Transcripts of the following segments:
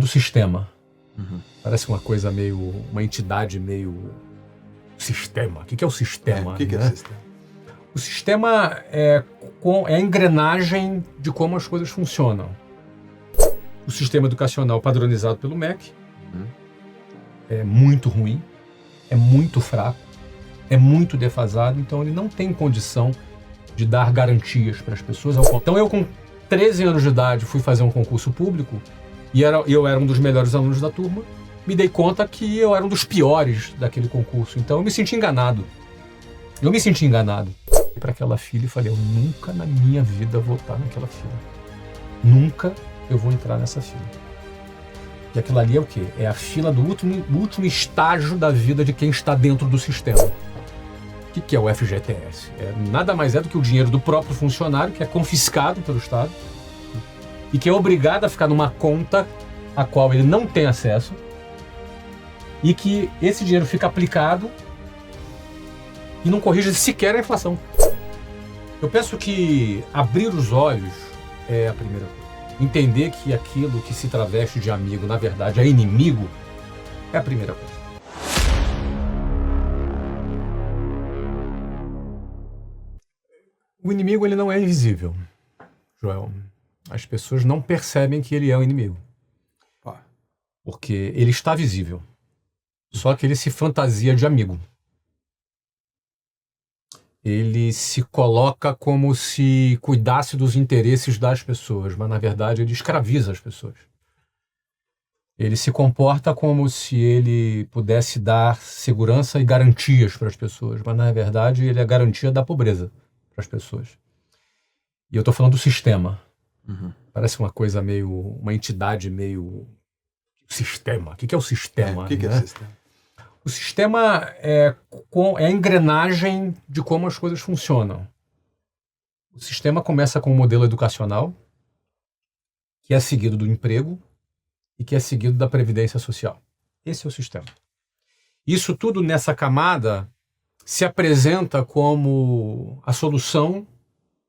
do sistema. Parece uma coisa meio... uma entidade meio... sistema. O que é o sistema? O que é o sistema? O sistema é a engrenagem de como as coisas funcionam. O sistema educacional padronizado pelo MEC é muito ruim, é muito fraco, é muito defasado, então ele não tem condição de dar garantias para as pessoas. Então eu, com 13 anos de idade, fui fazer um concurso público e eu era um dos melhores alunos da turma. Me dei conta que eu era um dos piores daquele concurso, então eu me senti enganado. Para aquela fila e falei, eu nunca na minha vida vou estar naquela fila. Nunca eu vou entrar nessa fila. E aquilo ali é o quê? É a fila do último estágio da vida de quem está dentro do sistema. O que é o FGTS? Nada mais é do que o dinheiro do próprio funcionário, que é confiscado pelo Estado e que é obrigado a ficar numa conta a qual ele não tem acesso, e que esse dinheiro fica aplicado e não corrige sequer a inflação. Eu penso que abrir os olhos é a primeira coisa. Entender que aquilo que se traveste de amigo, na verdade, é inimigo, é a primeira coisa. O inimigo, ele não é invisível, Joel. As pessoas não percebem que ele é o inimigo. Porque ele está visível. Só que ele se fantasia de amigo. Ele se coloca como se cuidasse dos interesses das pessoas, mas na verdade ele escraviza as pessoas. Ele se comporta como se ele pudesse dar segurança e garantias para as pessoas, mas na verdade ele é a garantia da pobreza para as pessoas. E eu estou falando do sistema. Parece uma coisa meio... uma entidade meio... sistema. O que é o sistema? O que é o sistema? O sistema é a engrenagem de como as coisas funcionam. O sistema começa com um modelo educacional, que é seguido do emprego e que é seguido da previdência social. Esse é o sistema. Isso tudo nessa camada se apresenta como a solução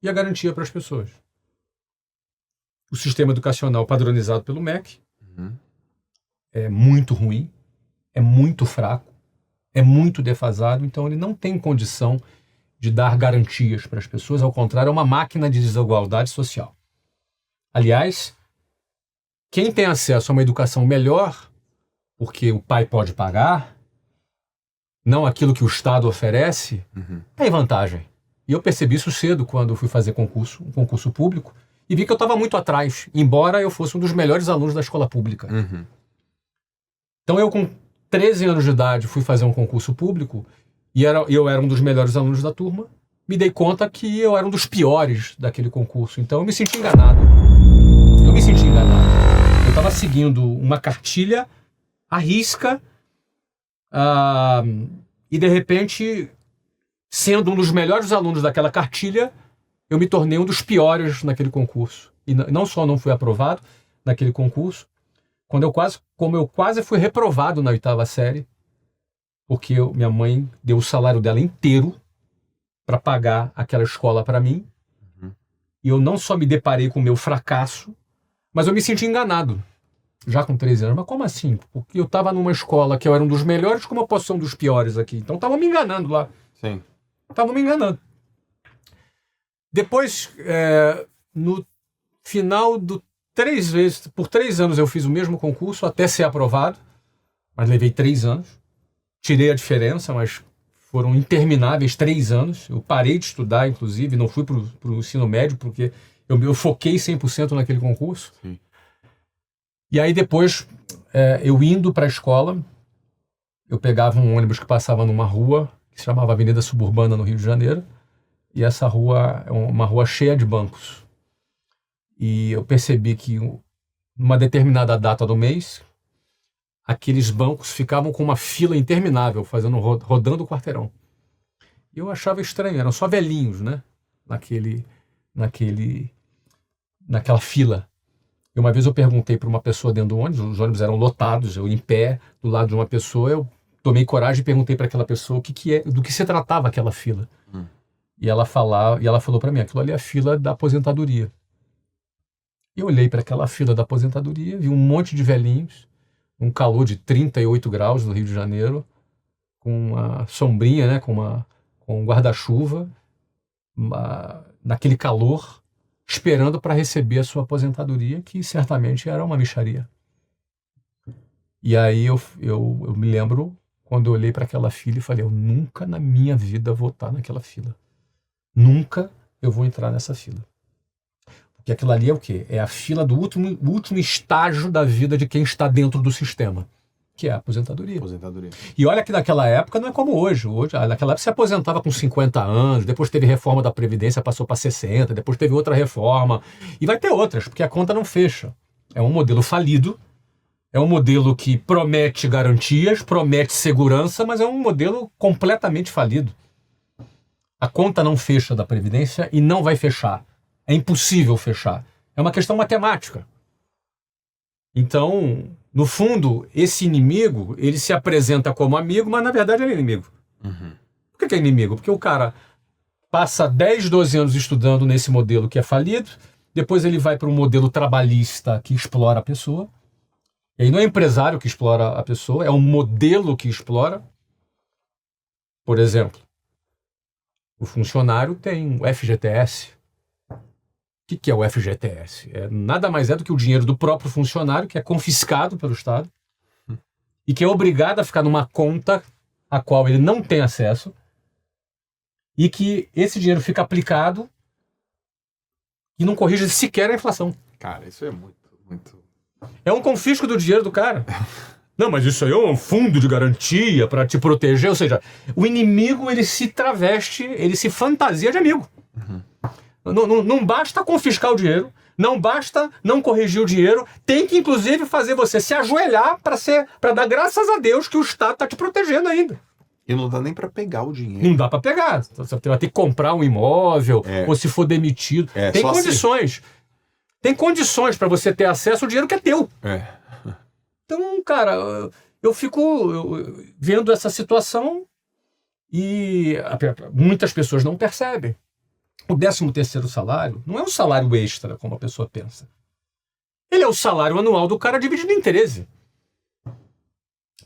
e a garantia para as pessoas. O sistema educacional padronizado pelo MEC é muito ruim, é muito fraco, é muito defasado, então ele não tem condição de dar garantias para as pessoas, ao contrário, é uma máquina de desigualdade social. Aliás, quem tem acesso a uma educação melhor, porque o pai pode pagar, não aquilo que o Estado oferece, tem vantagem. E eu percebi isso cedo quando fui fazer um concurso público, e vi que eu estava muito atrás, embora eu fosse um dos melhores alunos da escola pública. Então eu, com 13 anos de idade, fui fazer um concurso público e eu era um dos melhores alunos da turma. Me dei conta que eu era um dos piores daquele concurso. Então eu me senti enganado. Eu estava seguindo uma cartilha à risca e, de repente, sendo um dos melhores alunos daquela cartilha, eu me tornei um dos piores naquele concurso. E não só não fui aprovado naquele concurso, como eu quase fui reprovado na 8ª série, porque minha mãe deu o salário dela inteiro para pagar aquela escola para mim, e eu não só me deparei com o meu fracasso, mas eu me senti enganado, já com 13 anos. Mas como assim? Porque eu estava numa escola que eu era um dos melhores, como eu posso ser um dos piores aqui? Então estava me enganando lá. Sim. Estava me enganando. Depois, no final do por 3 anos eu fiz o mesmo concurso até ser aprovado, mas levei 3 anos. Tirei a diferença, mas foram intermináveis 3 anos. Eu parei de estudar, inclusive, não fui para o ensino médio, porque eu foquei 100% naquele concurso. Sim. E aí depois, eu indo para a escola, eu pegava um ônibus que passava numa rua, que se chamava Avenida Suburbana, no Rio de Janeiro, e essa rua é uma rua cheia de bancos. E eu percebi que, numa determinada data do mês, aqueles bancos ficavam com uma fila interminável, rodando o quarteirão. E eu achava estranho, eram só velhinhos, né? Naquela fila. E uma vez eu perguntei para uma pessoa dentro do ônibus, os ônibus eram lotados, eu em pé, do lado de uma pessoa, eu tomei coragem e perguntei para aquela pessoa do que se tratava aquela fila. E ela falou para mim, aquilo ali é a fila da aposentadoria. E eu olhei para aquela fila da aposentadoria, vi um monte de velhinhos, um calor de 38 graus no Rio de Janeiro, com uma sombrinha, né, com um guarda-chuva, naquele calor, esperando para receber a sua aposentadoria, que certamente era uma mixaria. E aí eu me lembro, quando eu olhei para aquela fila e falei, eu nunca na minha vida vou estar naquela fila. Nunca eu vou entrar nessa fila. Porque aquilo ali é o quê? É a fila do último estágio da vida de quem está dentro do sistema, que é a aposentadoria. E olha que naquela época não é como hoje. Naquela época você aposentava com 50 anos, depois teve reforma da Previdência, passou para 60, depois teve outra reforma. E vai ter outras, porque a conta não fecha. É um modelo falido, é um modelo que promete garantias, promete segurança, mas é um modelo completamente falido. A conta não fecha da Previdência e não vai fechar. É impossível fechar. É uma questão matemática. Então, no fundo, esse inimigo, ele se apresenta como amigo, mas na verdade ele é inimigo. Uhum. Por que é inimigo? Porque o cara passa 10, 12 anos estudando nesse modelo que é falido, depois ele vai para um modelo trabalhista que explora a pessoa. E aí não é o empresário que explora a pessoa, é o modelo que explora. Por exemplo, o funcionário tem o FGTS. O que é o FGTS? Nada mais é do que o dinheiro do próprio funcionário, que é confiscado pelo Estado, e que é obrigado a ficar numa conta a qual ele não tem acesso, e que esse dinheiro fica aplicado e não corrige sequer a inflação. Cara, isso é muito... É um confisco do dinheiro do cara. Não, mas isso aí é um fundo de garantia para te proteger. Ou seja, o inimigo, ele se traveste, ele se fantasia de amigo. Uhum. Não basta confiscar o dinheiro, não basta não corrigir o dinheiro, tem que inclusive fazer você se ajoelhar para dar graças a Deus que o Estado está te protegendo ainda. E não dá nem para pegar o dinheiro. Não dá para pegar. Você vai ter que comprar um imóvel, ou se for demitido. Tem condições. Assim. Tem condições para você ter acesso ao dinheiro que é teu. Então, cara, eu fico vendo essa situação e muitas pessoas não percebem. O 13º salário não é um salário extra, como a pessoa pensa. Ele é o salário anual do cara dividido em 13.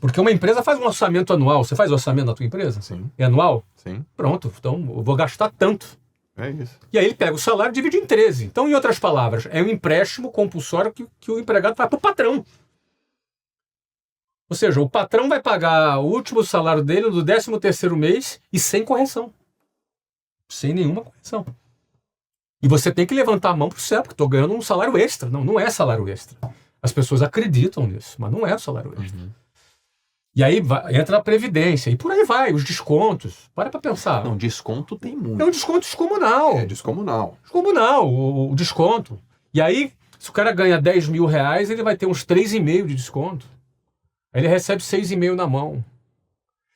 Porque uma empresa faz um orçamento anual. Você faz orçamento na tua empresa? Sim. É anual? Sim. Pronto, então eu vou gastar tanto. É isso. E aí ele pega o salário e divide em 13. Então, em outras palavras, é um empréstimo compulsório que o empregado faz para o patrão. Ou seja, o patrão vai pagar o último salário dele do 13º mês e sem correção. Sem nenhuma correção. E você tem que levantar a mão pro céu, porque estou ganhando um salário extra. Não é salário extra. As pessoas acreditam nisso, mas não é salário extra. Uhum. E aí entra a Previdência, e por aí vai, os descontos. Para pensar. Não, desconto tem muito. É um desconto descomunal. É descomunal. Descomunal, o desconto. E aí, se o cara ganha 10 mil reais, ele vai ter uns 3,5 de desconto. Aí ele recebe 6,5 na mão.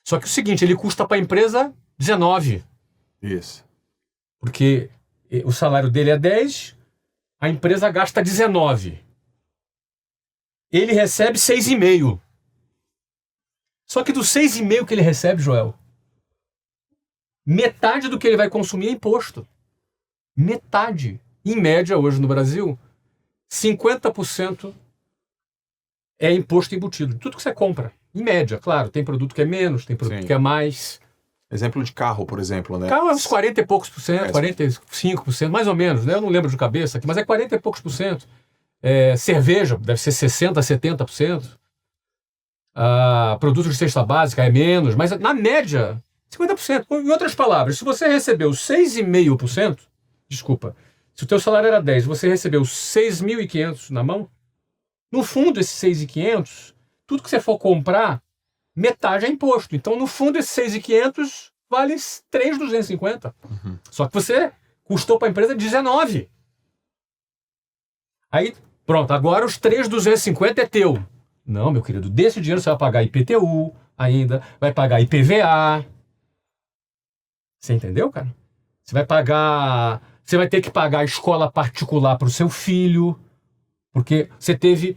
Só que o seguinte, ele custa para a empresa 19. Isso. Porque o salário dele é 10, a empresa gasta 19. Ele recebe 6,5. Só que dos 6,5 que ele recebe, Joel, metade do que ele vai consumir é imposto. Metade. Em média, hoje no Brasil, 50% é imposto embutido. Tudo que você compra. Em média, claro. Tem produto que é menos, tem produto que é mais. Exemplo de carro, por exemplo, né? Carro é uns 40 e poucos por cento, 45%, mais ou menos, né? Eu não lembro de cabeça aqui, mas é 40 e poucos por cento. Cerveja deve ser 60%, 70%. Produtos de cesta básica é menos, mas na média, 50%. Em outras palavras, se você recebeu 6,5%, desculpa, se o teu salário era 10, você recebeu 6.500 na mão, no fundo, esses 6.500, tudo que você for comprar, metade é imposto. Então, no fundo, esses 6.500 vale 3.250. Uhum. Só que você custou para a empresa 19. Aí, pronto, agora os 3.250 é teu. Não, meu querido, desse dinheiro você vai pagar IPTU ainda, vai pagar IPVA. Você entendeu, cara? Você vai ter que pagar a escola particular para o seu filho, porque você teve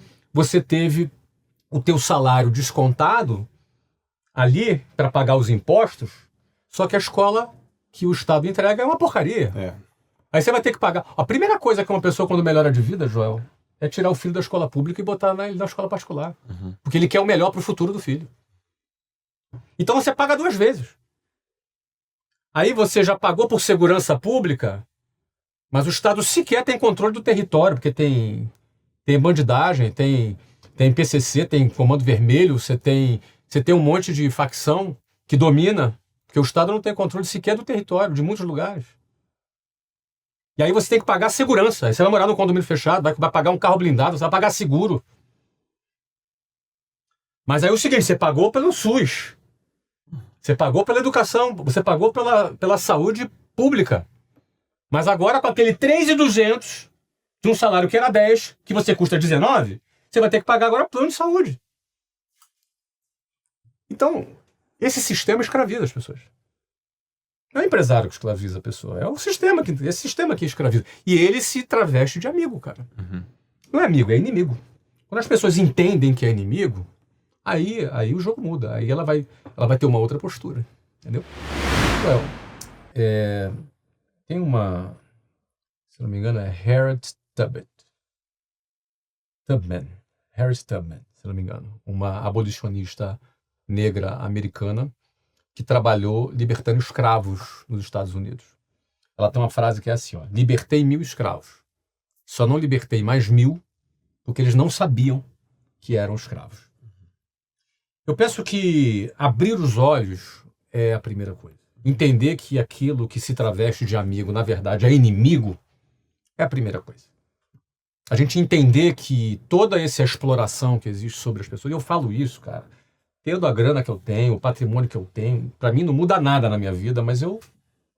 o teu salário descontado ali para pagar os impostos, só que a escola que o Estado entrega é uma porcaria. Aí você vai ter que pagar. A primeira coisa que uma pessoa, quando melhora de vida, Joel, é tirar o filho da escola pública e botar na escola particular. Porque ele quer o melhor pro futuro do filho. Então você paga 2 vezes. Aí você já pagou por segurança pública, mas o Estado sequer tem controle do território, porque tem bandidagem, tem PCC, tem Comando Vermelho, você tem um monte de facção que domina, porque o Estado não tem controle sequer do território, de muitos lugares. E aí você tem que pagar segurança. Aí você vai morar num condomínio fechado, vai pagar um carro blindado, você vai pagar seguro. Mas aí é o seguinte, você pagou pelo SUS. Você pagou pela educação, você pagou pela saúde pública. Mas agora com aquele 3.200 de um salário que era 10, que você custa 19, você vai ter que pagar agora plano de saúde. Então, esse sistema escraviza as pessoas. Não é o empresário que escraviza a pessoa, é o sistema esse sistema que escraviza. E ele se traveste de amigo, cara. Não é amigo, é inimigo. Quando as pessoas entendem que é inimigo, aí o jogo muda. Aí ela vai ter uma outra postura. Entendeu? Well, tem uma... Se não me engano, é Harriet Tubman, se não me engano. Uma abolicionista negra americana que trabalhou libertando escravos nos Estados Unidos. Ela tem uma frase que é assim, ó: libertei 1.000 escravos. Só não libertei mais 1.000 porque eles não sabiam que eram escravos. Eu penso que abrir os olhos é a primeira coisa. Entender que aquilo que se traveste de amigo, na verdade, é inimigo, é a primeira coisa. A gente entender que toda essa exploração que existe sobre as pessoas, e eu falo isso, cara, tendo a grana que eu tenho, o patrimônio que eu tenho, pra mim não muda nada na minha vida, mas eu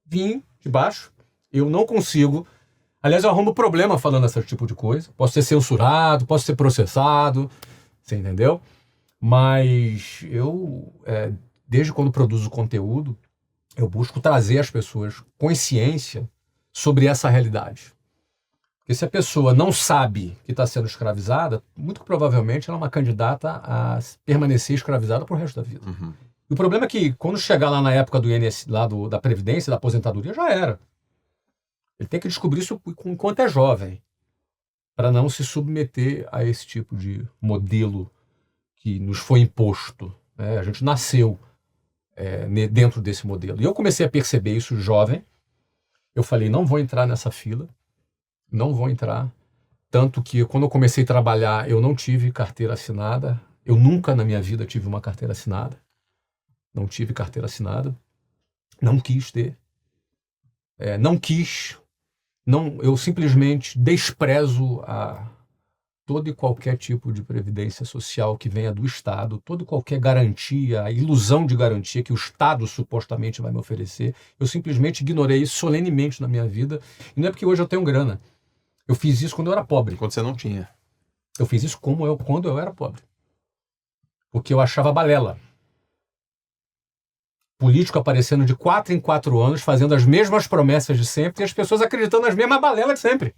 vim de baixo, eu não consigo. Aliás, eu arrumo problema falando esse tipo de coisa. Posso ser censurado, posso ser processado, você entendeu? Mas eu, desde quando produzo conteúdo, eu busco trazer às pessoas consciência sobre essa realidade. Porque se a pessoa não sabe que está sendo escravizada, muito provavelmente ela é uma candidata a permanecer escravizada pro resto da vida. E o problema é que quando chegar lá na época do INSS, da Previdência, da aposentadoria, já era. Ele tem que descobrir isso enquanto é jovem, para não se submeter a esse tipo de modelo que nos foi imposto. Né? A gente nasceu dentro desse modelo. E eu comecei a perceber isso jovem. Eu falei, não vou entrar nessa fila, não vou entrar. Tanto que quando eu comecei a trabalhar, eu não tive carteira assinada. Eu nunca na minha vida tive uma carteira assinada. Não tive carteira assinada. Não quis ter. Não quis. Não, eu simplesmente desprezo todo e qualquer tipo de previdência social que venha do Estado, toda e qualquer garantia, a ilusão de garantia que o Estado supostamente vai me oferecer. Eu simplesmente ignorei isso solenemente na minha vida. E não é porque hoje eu tenho grana. Eu fiz isso quando eu era pobre. Quando você não tinha. Eu fiz isso quando eu era pobre. Porque eu achava balela. Político aparecendo de 4 em 4 anos, fazendo as mesmas promessas de sempre, e as pessoas acreditando nas mesmas balelas de sempre.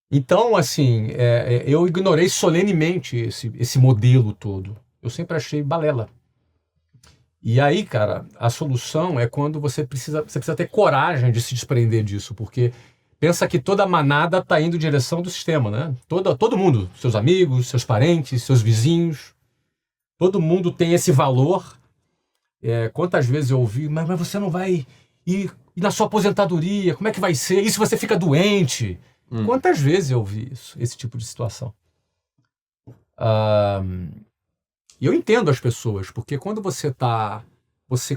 Então, assim, eu ignorei solenemente esse modelo todo. Eu sempre achei balela. E aí, cara, a solução é quando você precisa ter coragem de se desprender disso, porque pensa que toda a manada está indo em direção do sistema, né? Todo mundo, seus amigos, seus parentes, seus vizinhos, todo mundo tem esse valor. Quantas vezes eu ouvi, mas você não vai ir na sua aposentadoria, como é que vai ser? E se você fica doente? Quantas vezes eu ouvi esse tipo de situação? E eu entendo as pessoas, porque quando você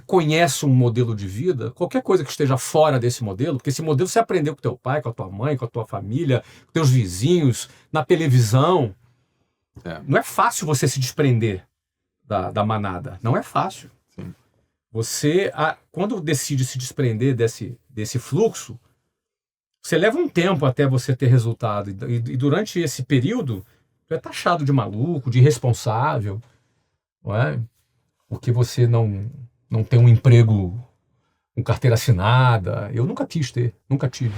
conhece um modelo de vida, qualquer coisa que esteja fora desse modelo, porque esse modelo você aprendeu com teu pai, com a tua mãe, com a tua família, com teus vizinhos, na televisão. Não é fácil você se desprender da manada. Não é fácil. Sim. Você, quando decide se desprender desse fluxo, você leva um tempo até você ter resultado. E durante esse período, você é taxado de maluco, de irresponsável, não é? Porque você não tem um emprego com carteira assinada. Eu nunca quis ter, nunca tive.